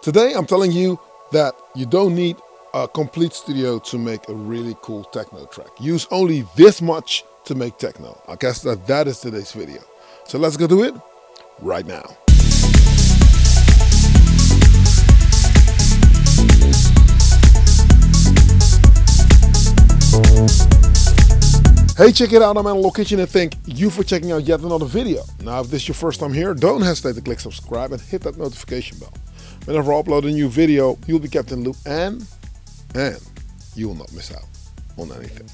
Today I'm telling you that you don't need a complete studio to make a really cool techno track. Use only this much to make techno. I guess that is today's video. So let's go do it right now. Hey, check it out, I'm Analog Kitchen and thank you for checking out yet another video. Now, if this is your first time here, don't hesitate to click subscribe and hit that notification bell. Whenever I upload a new video, you'll be kept in the loop and you will not miss out on anything.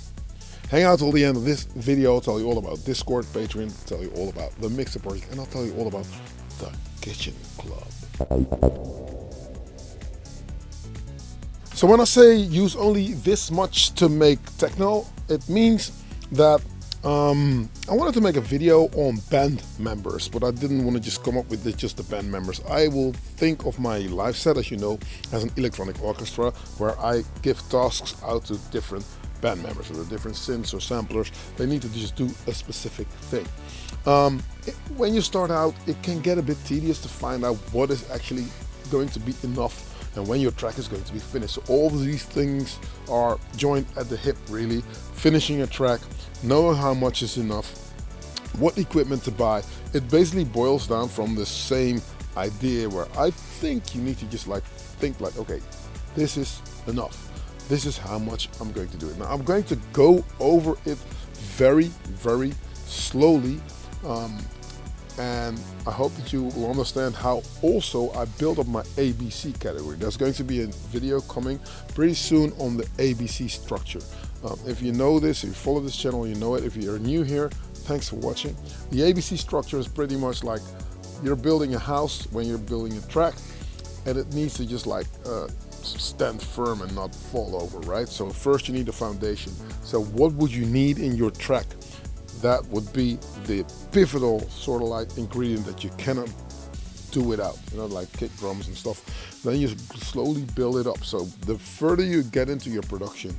Hang out till the end of this video. I'll tell you all about Discord, Patreon, I'll tell you all about the mixer project, and I'll tell you all about the Kitchen Club. So when I say use only this much to make techno, it means that I wanted to make a video on band members, but I didn't want to just come up with just the band members. I will think of my live set, as you know, as an electronic orchestra where I give tasks out to different band members, or the different synths or samplers. They need to just do a specific thing. When you start out, it can get a bit tedious to find out what is actually going to be enough and when your track is going to be finished. So all of these things are joined at the hip, really. Finishing a track, knowing how much is enough, what equipment to buy. It basically boils down from the same idea where I think you need to just think like, okay, this is enough. This is how much I'm going to do it. Now I'm going to go over it very, very slowly. And I hope that you will understand how also I built up my ABC category. There's going to be a video coming pretty soon on the ABC structure. If you know this, if you follow this channel, you know it. If you're new here, thanks for watching. The ABC structure is pretty much like you're building a house when you're building a track, and it needs to just stand firm and not fall over, right? So first you need a foundation. So what would you need in your track? That would be the pivotal sort of ingredient that you cannot do without, like kick drums and stuff. Then you slowly build it up. So the further you get into your production,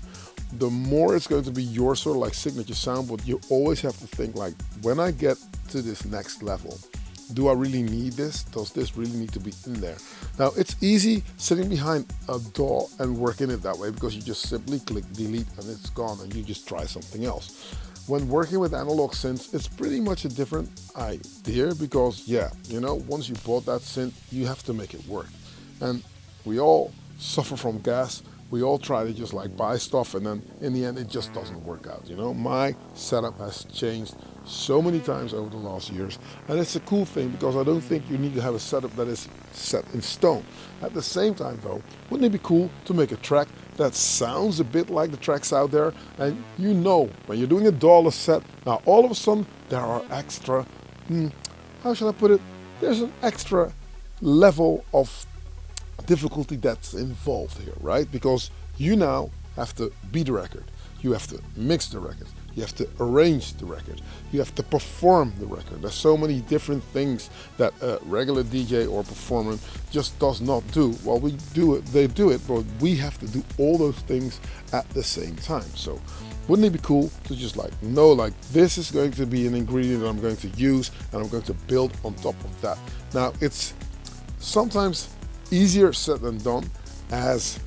the more it's going to be your sort of signature sound, but you always have to think when I get to this next level, do I really need this? Does this really need to be in there? Now, it's easy sitting behind a DAW and working it that way because you just simply click delete and it's gone and you just try something else. When working with analog synths, it's pretty much a different idea because, once you bought that synth, you have to make it work. And we all suffer from gas. We all try to just buy stuff, and then in the end, it just doesn't work out. My setup has changed so many times over the last years, and it's a cool thing because I don't think you need to have a setup that is set in stone. At the same time, though, wouldn't it be cool to make a track that sounds a bit like the tracks out there? And when you're doing a DAWless set, now all of a sudden there are extra, how shall I put it? There's an extra level of difficulty that's involved here, right? Because you now have to beat the record, you have to mix the record, you have to arrange the record, you have to perform the record. There's so many different things that a regular DJ or performer just does not do. Well, we do it, they do it, but we have to do all those things at the same time. So wouldn't it be cool to just know this is going to be an ingredient that I'm going to use and I'm going to build on top of that. Now, it's sometimes easier said than done as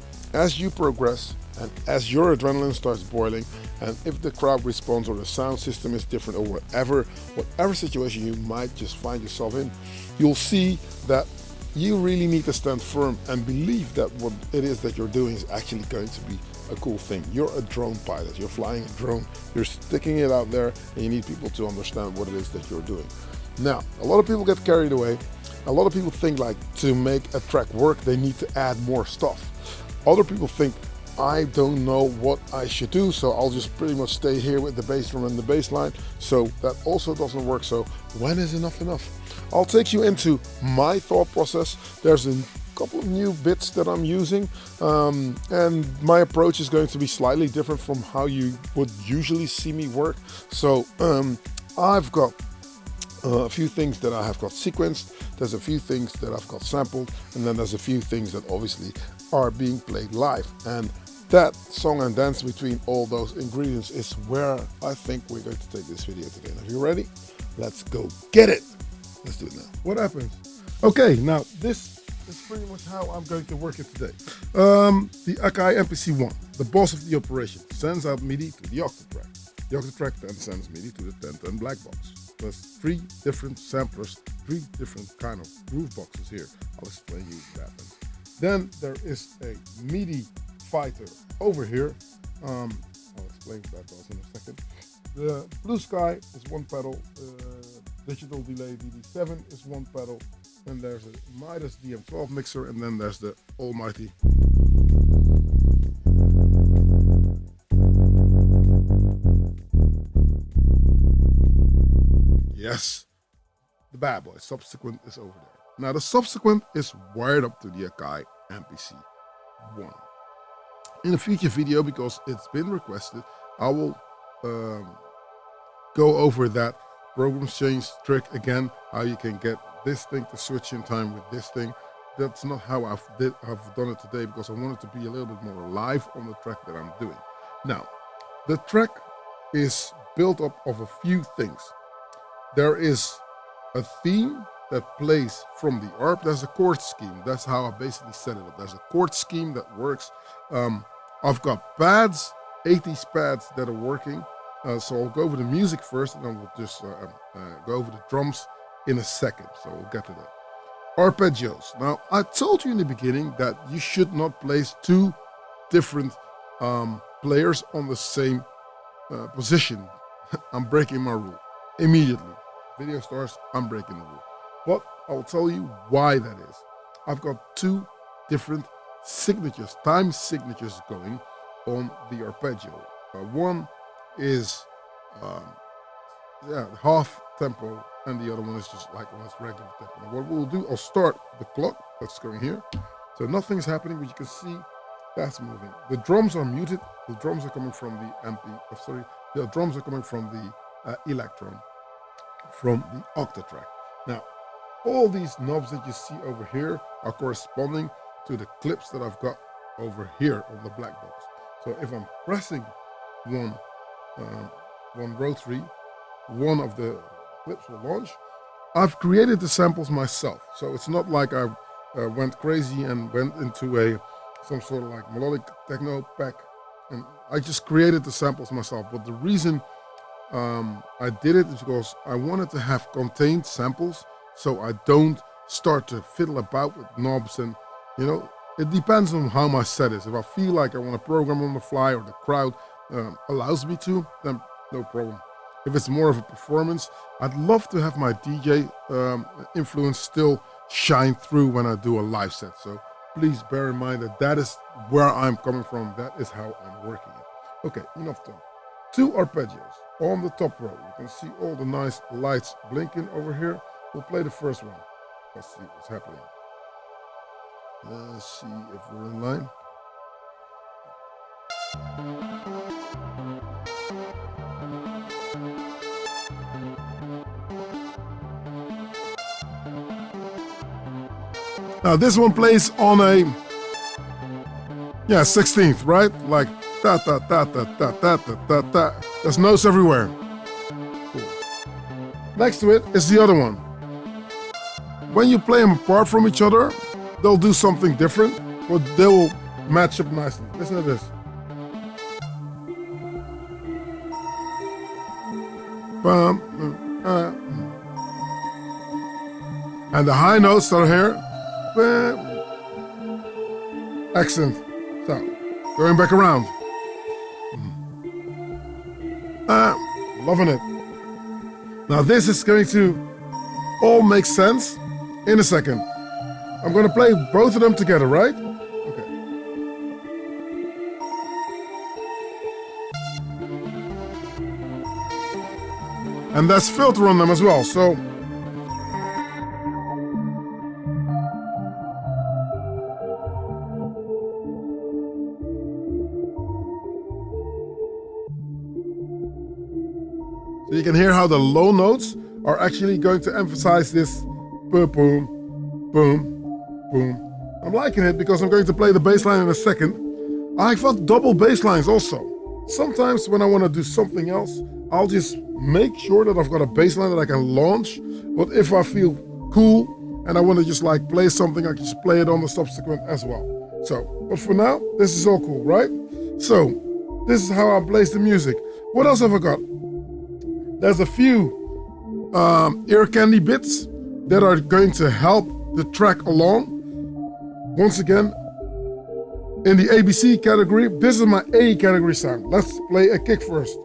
you progress and as your adrenaline starts boiling, and if the crowd responds or the sound system is different or whatever situation you might just find yourself in, you'll see that you really need to stand firm and believe that what it is that you're doing is actually going to be a cool thing. You're a drone pilot, you're flying a drone, you're sticking it out there, and you need people to understand what it is that you're doing. Now, a lot of people get carried away. A lot of people think to make a track work, they need to add more stuff. Other people think, I don't know what I should do, so I'll just pretty much stay here with the bass drum and the bass line. So that also doesn't work. So when is enough enough? I'll take you into my thought process. There's a couple of new bits that I'm using, and my approach is going to be slightly different from how you would usually see me work. So I've got a few things that I have got sequenced, there's a few things that I've got sampled, and then there's a few things that obviously are being played live. And that song and dance between all those ingredients is where I think we're going to take this video today. Are you ready? Let's go get it. Let's do it now. What happens? Okay, now this it's pretty much how I'm going to work it today. The Akai MPC-1, the boss of the operation, sends out MIDI to the Octatrack. The Octatrack then sends MIDI to the 1010 Blackbox. There's 3 different samplers, 3 different kind of groove boxes here. I'll explain you that. Then there is a MIDI fighter over here. I'll explain that in a second. The Blue Sky is 1 pedal, digital delay DD7 is 1 pedal, and there's a Midas DM12 mixer, and then there's the almighty yes, the bad boy. Subsequent is over there. Now the Subsequent is wired up to the Akai MPC-1. In a future video, because it's been requested, I will go over that program change trick again, how you can get this thing to switch in time with this thing. That's not how I've done it today, because I want it to be a little bit more live on the track that I'm doing. Now, the track is built up of a few things. There is a theme that plays from the ARP. There's a chord scheme. That's how I basically set it up. There's a chord scheme that works. I've got pads, 80s pads that are working. So I'll go over the music first, and then we'll just go over the drums in a second. So we'll get to that. Arpeggios. Now, I told you in the beginning that you should not place 2 different players on the same position. I'm breaking my rule immediately. Video starts, I'm breaking the rule. But I'll tell you why that is. I've got 2 different signatures, time signatures going on the arpeggio. One is half tempo, and the other one is just like on its regular tempo. Now what we'll do, I'll start the clock that's going here. So nothing's happening, but you can see that's moving. The drums are muted. The drums are coming from the the drums are coming from the Electron, from the Octatrack. Now, all these knobs that you see over here are corresponding to the clips that I've got over here on the Blackbox. So if I'm pressing one rotary, one of the clips will launch. I've created the samples myself, so it's not like I went crazy and went into some sort of like melodic techno pack, and I just created the samples myself. But the reason I did it is because I wanted to have contained samples, so I don't start to fiddle about with knobs. And you know, it depends on how my set is. If I feel like I want to program on the fly, or the crowd allows me to, then no problem. If it's more of a performance, I'd love to have my DJ influence still shine through when I do a live set. So please bear in mind that that is where I'm coming from. That is how I'm working it. Okay, enough talk. 2 arpeggios on the top row. You can see all the nice lights blinking over here. We'll play the first one. Let's see what's happening. Let's see if we're in line. Now this one plays on a 16th, right? Like ta ta ta ta ta ta ta ta ta. There's notes everywhere. Cool. Next to it is the other one. When you play them apart from each other, they'll do something different, but they will match up nicely. Listen to this. And the high notes that are here. Accent. So, going back around. Loving it. Now this is going to all make sense in a second. I'm going to play both of them together, right? Okay. And there's filter on them as well, so you can hear how the low notes are actually going to emphasize this boom, boom, boom, boom. I'm liking it because I'm going to play the bass line in a second. I've got double bass lines also. Sometimes when I want to do something else, I'll just make sure that I've got a bass line that I can launch. But if I feel cool and I want to just like play something, I can just play it on the subsequent as well. So, but for now, this is all cool, right? So, this is how I place the music. What else have I got? There's a few ear candy bits that are going to help the track along. Once again, in the ABC category, this is my A category sound. Let's play a kick first.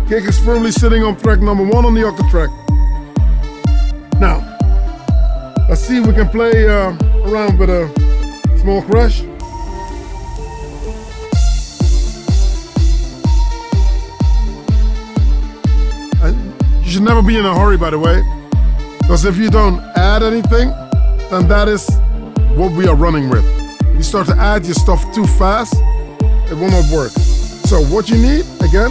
Kick is firmly sitting on track number 1 on the octave track. Now, let's see if we can play around with a small crash. And you should never be in a hurry, by the way, because if you don't add anything, then that is what we are running with. If you start to add your stuff too fast, it will not work. So what you need, again,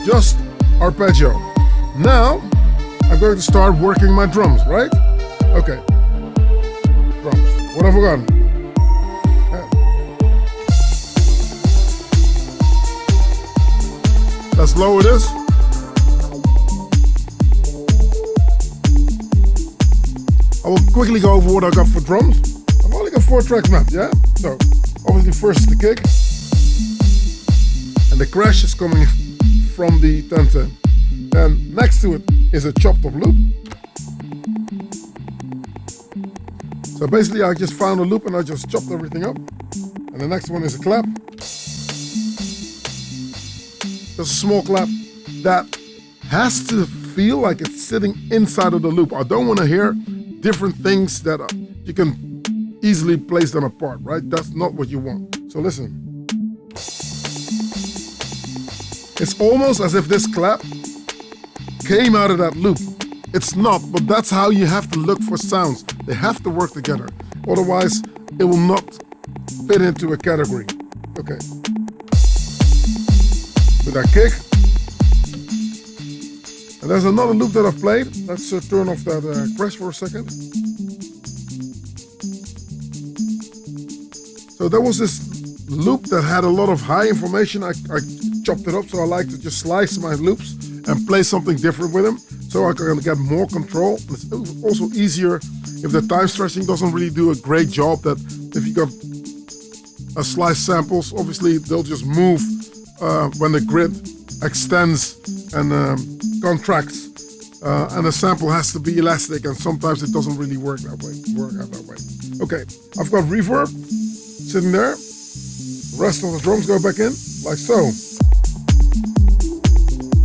just arpeggio. Now, I'm going to start working my drums, right? Okay. Drums. What have I got? Yeah. Let's lower this. I will quickly go over what I got for drums. I've only got 4 tracks mapped, yeah? So, obviously first is the kick. And the crash is coming from the 10-10. Then next to it is a chopped up loop. So basically I just found a loop and I just chopped everything up. And the next one is a clap. Just a small clap that has to feel like it's sitting inside of the loop. I don't want to hear different things that you can easily place them apart, right? That's not what you want. So listen. It's almost as if this clap came out of that loop. It's not, but that's how you have to look for sounds. They have to work together. Otherwise, it will not fit into a category. Okay. With that kick. And there's another loop that I've played. Let's turn off that crash for a second. So there was this loop that had a lot of high information. I chopped it up, so I like to just slice my loops and play something different with them, so I can get more control. It's also easier if the time stretching doesn't really do a great job. That if you got sliced samples, obviously they'll just move when the grid extends and contracts, and the sample has to be elastic, and sometimes it doesn't really work out that way. Okay, I've got reverb sitting there. The rest of the drums go back in, like so.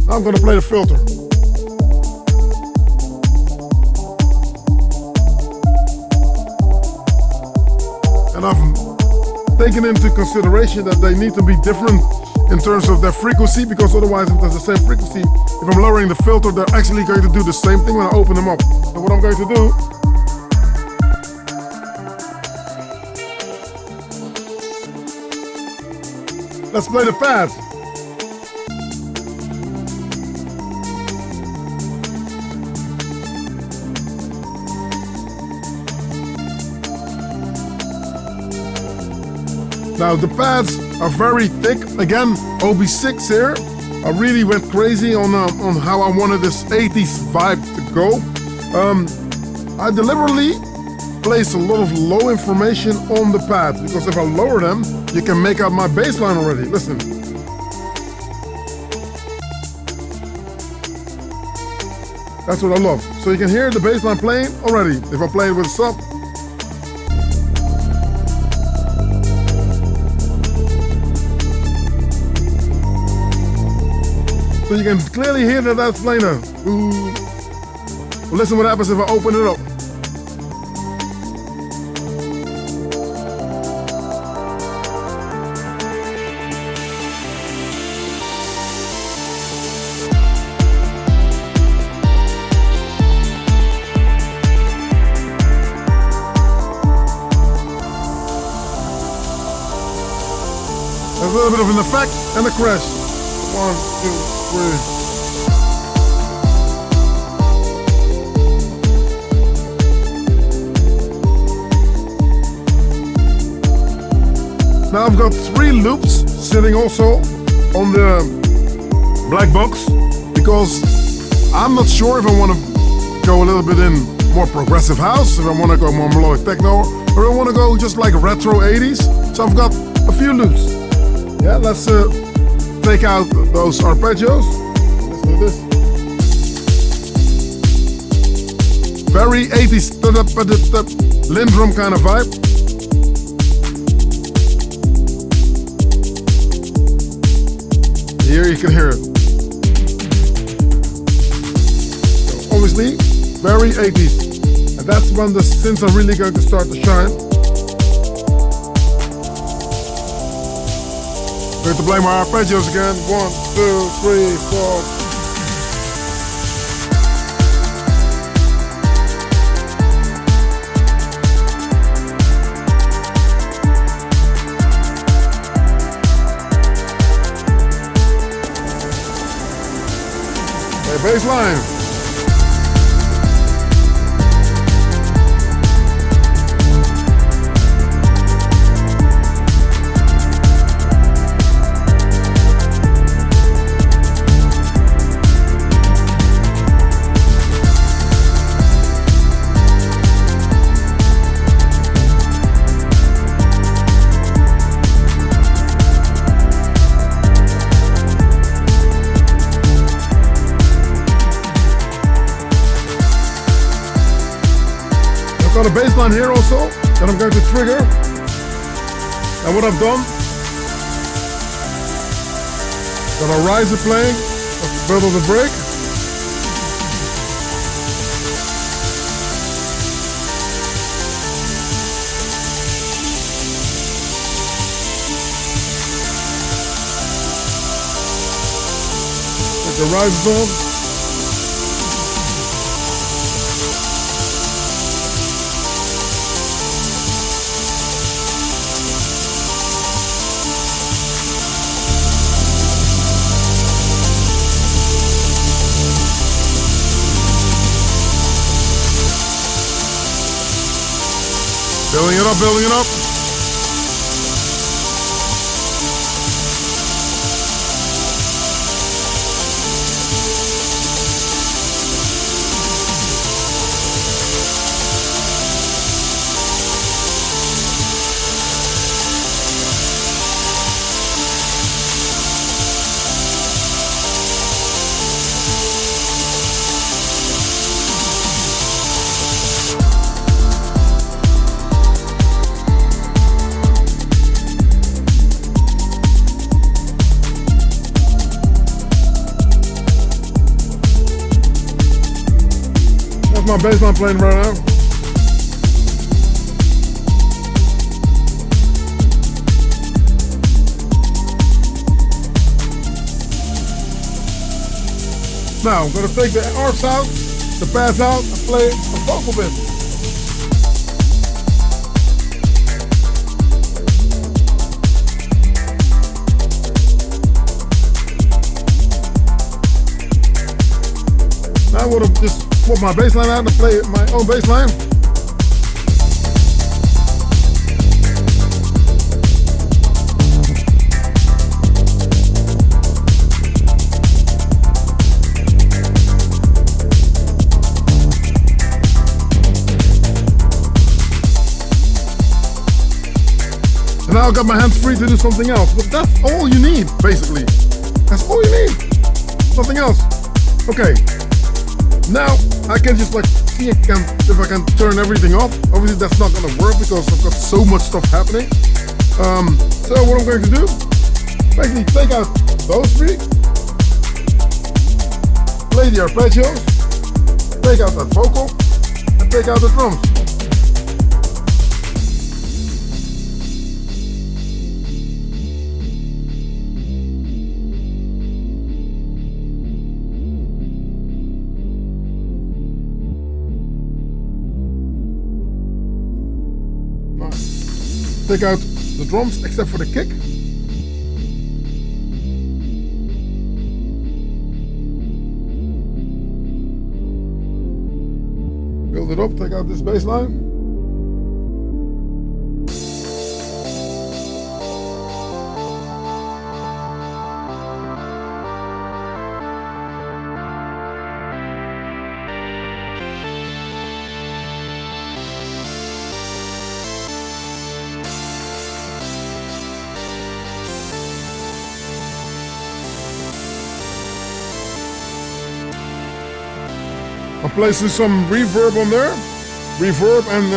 Now I'm going to play the filter. And I've taken into consideration that they need to be different in terms of their frequency, because otherwise if there's the same frequency, if I'm lowering the filter, they're actually going to do the same thing when I open them up. So what I'm going to do, let's play the pads. Now the pads are very thick. Again, OB6 here. I really went crazy on how I wanted this 80s vibe to go. I deliberately placed a lot of low information on the pads, because if I lower them, you can make out my bass line already. Listen. That's what I love. So you can hear the bass line playing already. If I play it with a sub. So you can clearly hear that that's playing now. Well, listen what happens if I open it up. There's a little bit of an effect and a crash. 1, 2, 3. Now I've got 3 loops sitting also on the Blackbox because I'm not sure if I want to go a little bit in more progressive house, if I want to go more melodic techno, or I want to go just like retro 80s. So I've got a few loops. Yeah, let's take out those arpeggios. Let's do this. Very 80s Lindrum kind of vibe. Here you can hear it. So obviously, very 80s. And that's when the synths are really going to start to shine. I'm going to play my arpeggios again. 1, 2, 3, 4. Bass line. Got a bass line here also that I'm going to trigger. And what I've done, got a riser playing at the middle of the break. Take the risers on. Building it up, building it up. My bass line playing right now. Now I'm going to take the Arps out, the pads out, and play a vocal bit. Now I'm going to just put my bass line out and play my own bass line. And now I've got my hands free to do something else. But that's all you need, basically. That's all you need. Nothing else. Okay. Now I can just like see if I can turn everything off. Obviously that's not gonna work because I've got so much stuff happening. So what I'm going to do, basically take out those 3, play the arpeggios, take out that vocal, and take out the drums. Take out the drums except for the kick. build it up, take out this bass line. I'm placing some reverb on there. Reverb and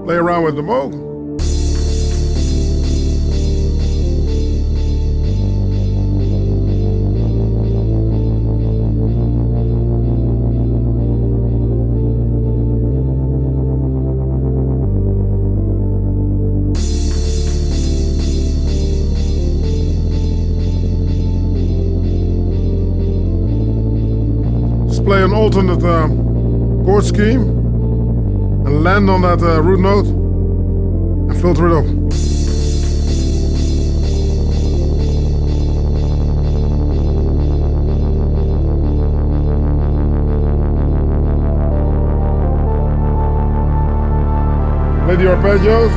play around with the Moog. Play an alternate chord scheme and land on that root note and filter it up. Play the arpeggios.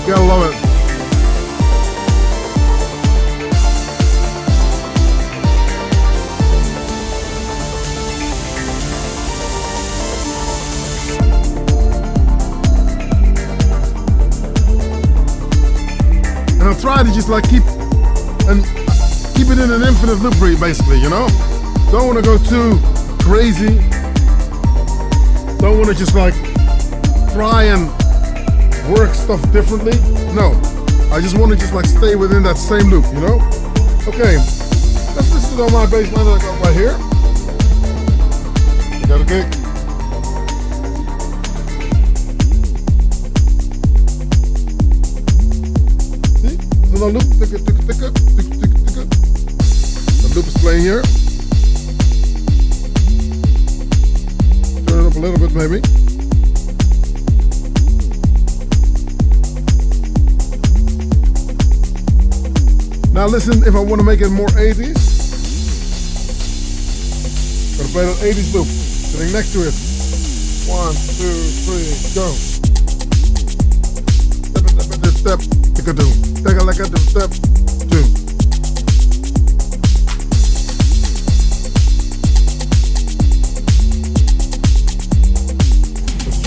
Gotta love it. And I'll try to just like keep it in an infinite loop, basically, you know? Don't want to go too crazy. Don't want to just like try and work stuff differently. No, I just want to just like stay within that same loop, you know? Okay, let's listen to my bass line that I got right here. I got a kick. See? There's a loop. The loop is playing here. Turn it up a little bit maybe. Now listen, if I want to make it more 80s, I'm gonna play that 80s loop, sitting next to it. 1, 2, 3, go. Step, take a do, take a like a do, step, 2.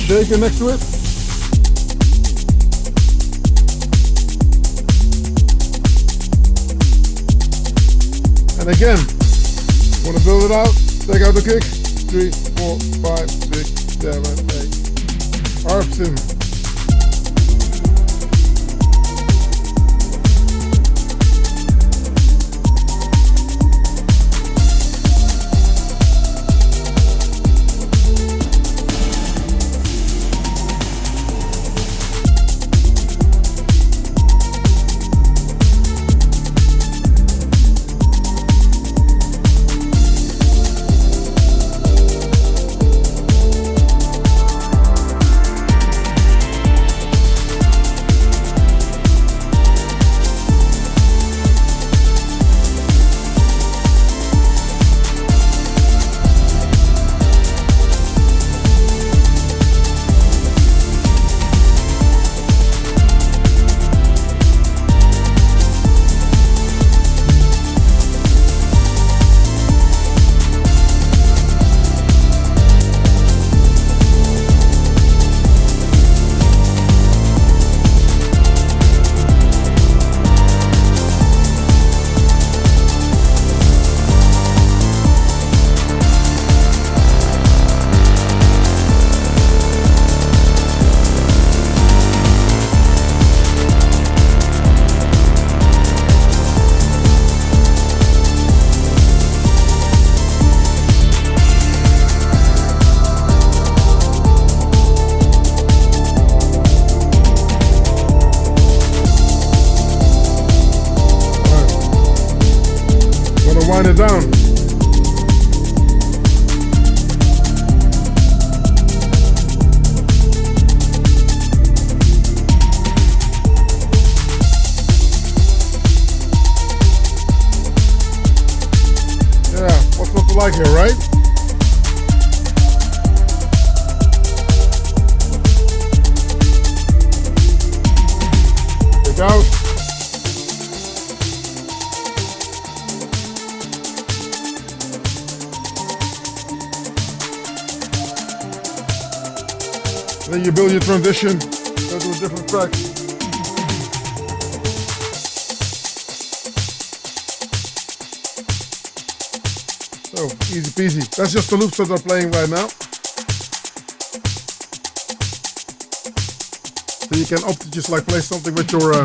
Shaker next to it. And again, want to build it out, take out the kick, 3, 4, 5, 6, 7, 8. Arps in. wind it down. Yeah, what's not to like here, right? Take out. Then you build your transition, go to a different track. So, easy peasy. That's just the loops that are playing right now. So you can opt to just like play something with your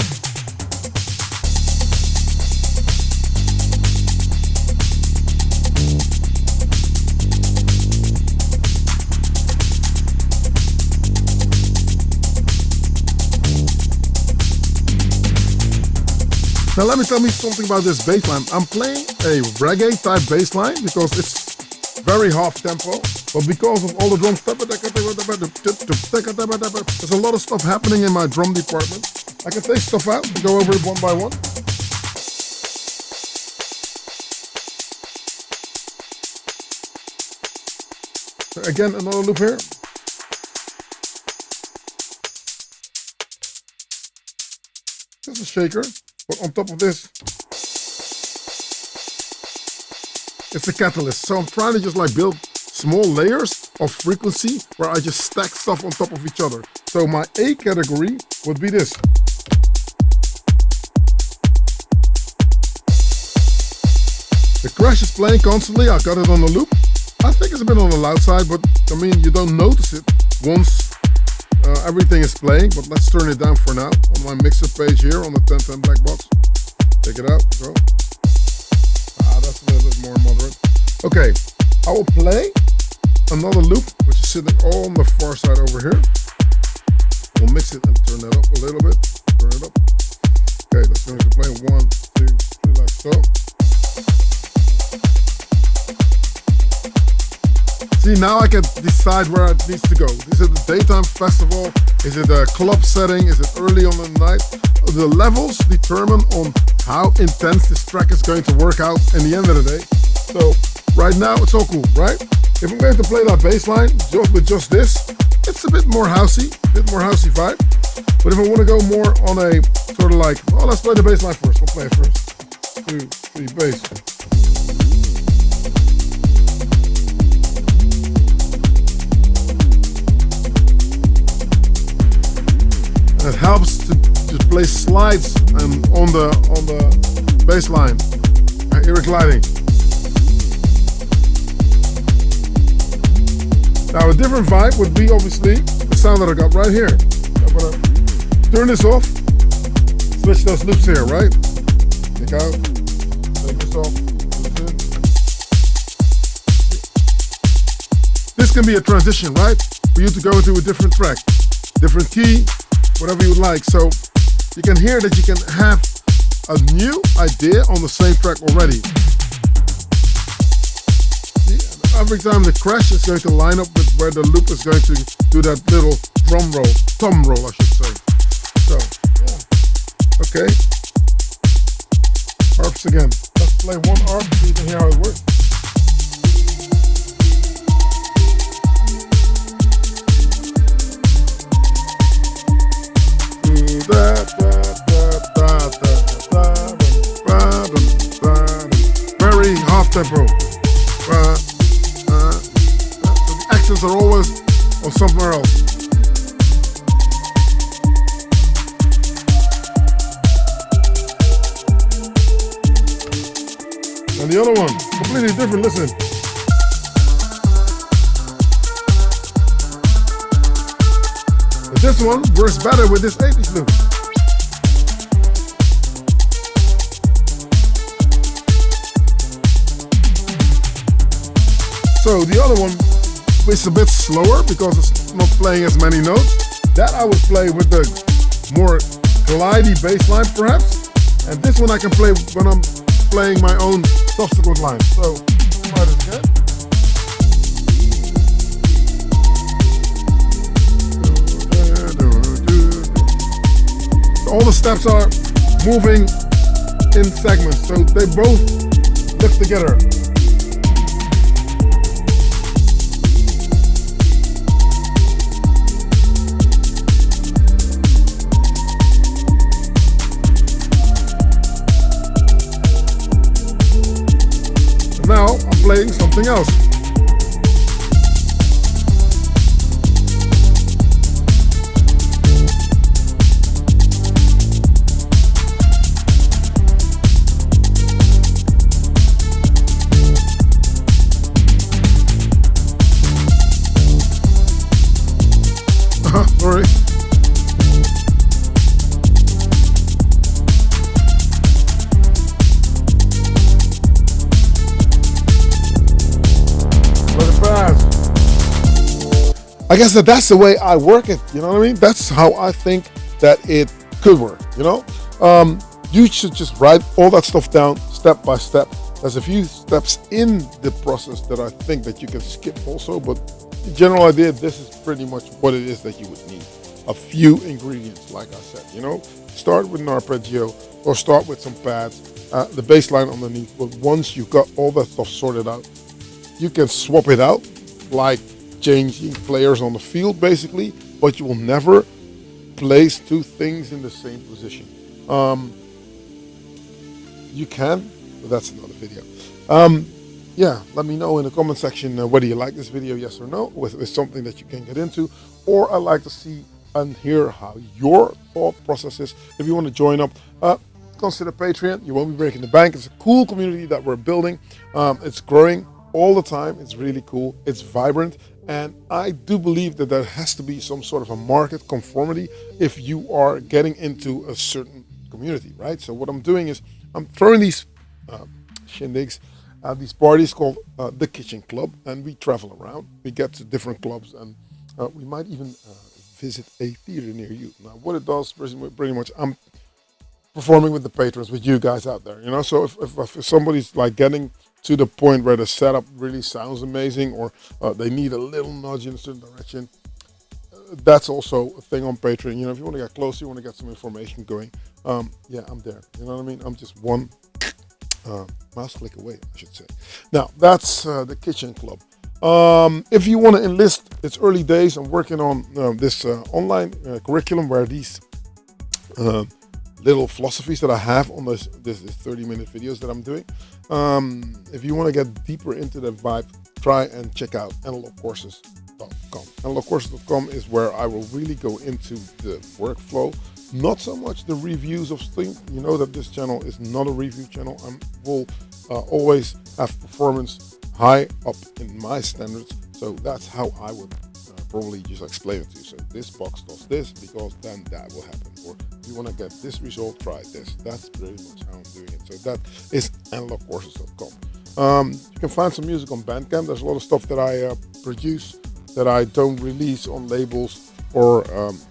Now let me tell me something about this bass line. I'm playing a reggae type bass line because it's very half tempo, but because of all the drums, there's a lot of stuff happening in my drum department. I can take stuff out and go over it one by one. So again, another loop here. Just a shaker. But on top of this, it's a catalyst. So I'm trying to just like build small layers of frequency where I just stack stuff on top of each other. So my A category would be this. The crash is playing constantly. I got it on the loop. I think it's a bit on the loud side, but I mean, you don't notice it once everything is playing, but let's turn it down for now on my mixer page here on the 1010 Blackbox. Take it out, go. That's a little bit more moderate. Okay, I will play another loop, which is sitting on the far side over here. We'll mix it and turn that up a little bit. Turn it up. Okay, that's going to play 1, 2, 3, like so. See, now I can decide where it needs to go. Is it a daytime festival? Is it a club setting? Is it early on the night? The levels determine on how intense this track is going to work out in the end of the day. So right now it's all cool, right? If I'm going to play that bass line with just this, it's a bit more housey vibe. But if I want to go more on a sort of like, well, let's play the bass line first. We'll play it first. 2, 3, bass. It helps to play slides on the bass line. I hear it gliding. Now a different vibe would be obviously the sound that I got right here. I'm gonna turn this off, switch those loops here, right? Take out, take this off, this can be a transition, right? For you to go into a different track, different key, whatever you like. So you can hear that you can have a new idea on the same track already. See, every time the crash is going to line up with where the loop is going to do that little drum roll, thumb roll I should say. So, yeah. Okay. Arps again. Let's play one arp so you can hear how it works. Very half tempo. So the accents are always on somewhere else. And the other one, completely different, listen. But this one works better with this 80s loop. So the other one is a bit slower because it's not playing as many notes. That I would play with the more glidey bass line perhaps. And this one I can play when I'm playing my own subsequent lines. So try this again. All the steps are moving in segments, so they both lift together. And now I'm playing something else. Sorry. Let it pass. I guess that's the way I work it. You know what I mean? That's how I think that it could work. You know, you should just write all that stuff down step by step. There's a few steps in the process that I think that you can skip also, but the general idea, this is pretty much what it is that you would need. A few ingredients, like I said, you know, start with an arpeggio or start with some pads, the bass line underneath. But once you've got all that stuff sorted out, you can swap it out, like changing players on the field basically, but you will never place two things in the same position. You can, but that's another video. Yeah, let me know in the comment section whether you like this video, yes or no, with something that you can get into, or I'd like to see and hear how your thought process is. If you want to join up, consider Patreon. You won't be breaking the bank. It's a cool community that we're building. It's growing all the time. It's really cool. It's vibrant. And I do believe that there has to be some sort of a market conformity if you are getting into a certain community, right? So what I'm doing is I'm throwing these shindigs, these parties called the Kitchen Club, and we travel around. We get to different clubs, and we might even visit a theater near you. Now, what it does, pretty much, I'm performing with the patrons, with you guys out there, you know. So if somebody's like getting to the point where the setup really sounds amazing, or they need a little nudge in a certain direction, that's also a thing on Patreon. You know, if you want to get closer, you want to get some information going, yeah, I'm there. You know what I mean? I'm just one mouse click away, I should say. Now, that's the Kitchen Club. If you want to enlist, it's early days. I'm working on this online curriculum where these little philosophies that I have on this 30-minute videos that I'm doing. If you want to get deeper into that vibe, try and check out analogcourses.com. Analogcourses.com is where I will really go into the workflow, not so much the reviews of things. You know that this channel is not a review channel. I will always have performance high up in my standards, so that's how I would probably just explain it to you. So this box does this because then that will happen, or if you want to get this result, try this. That's pretty much how I'm doing it. So that is analogcourses.com. You can find some music on Bandcamp. There's a lot of stuff that I produce that I don't release on labels, or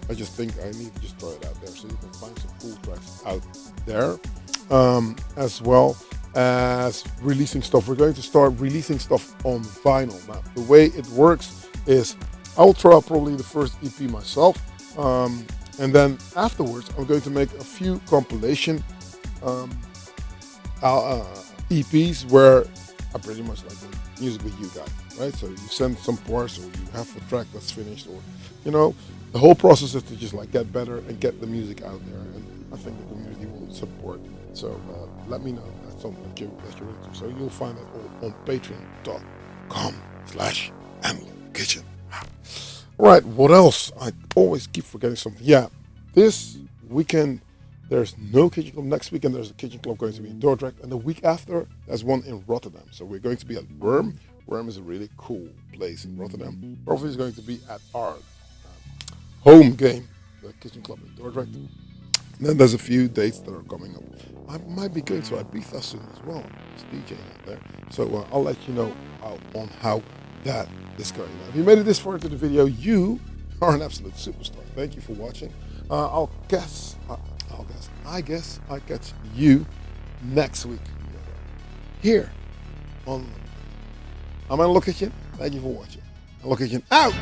I just think I need to just throw it out there, so you can find some cool tracks out there, as well as releasing stuff. We're going to start releasing stuff on vinyl. Now, the way it works is I'll throw out probably the first EP myself, and then afterwards I'm going to make a few compilation EPs where I pretty much like the music with you guys, right? So you send some parts, or you have a track that's finished, or, you know, the whole process is to just like get better and get the music out there, and I think the community will support. So let me know if that's something that you're into. So you'll find it all on patreon.com/AmloKitchen. All right, what else? I always keep forgetting something. Yeah, this weekend there's no Kitchen Club. Next weekend there's a Kitchen Club going to be in Dordrecht, and the week after there's one in Rotterdam. So we're going to be at Worm. Worm is a really cool place in Rotterdam. Probably is going to be at our home game, the Kitchen Club in Dordrecht. And then there's a few dates that are coming up. I might be going to Ibiza soon as well. It's DJing out there. So I'll let you know on how that is going. Now, if you made it this far into the video, you are an absolute superstar. Thank you for watching. I guess I'll catch you next week. here on I'm on location. Thank you for watching. Location out.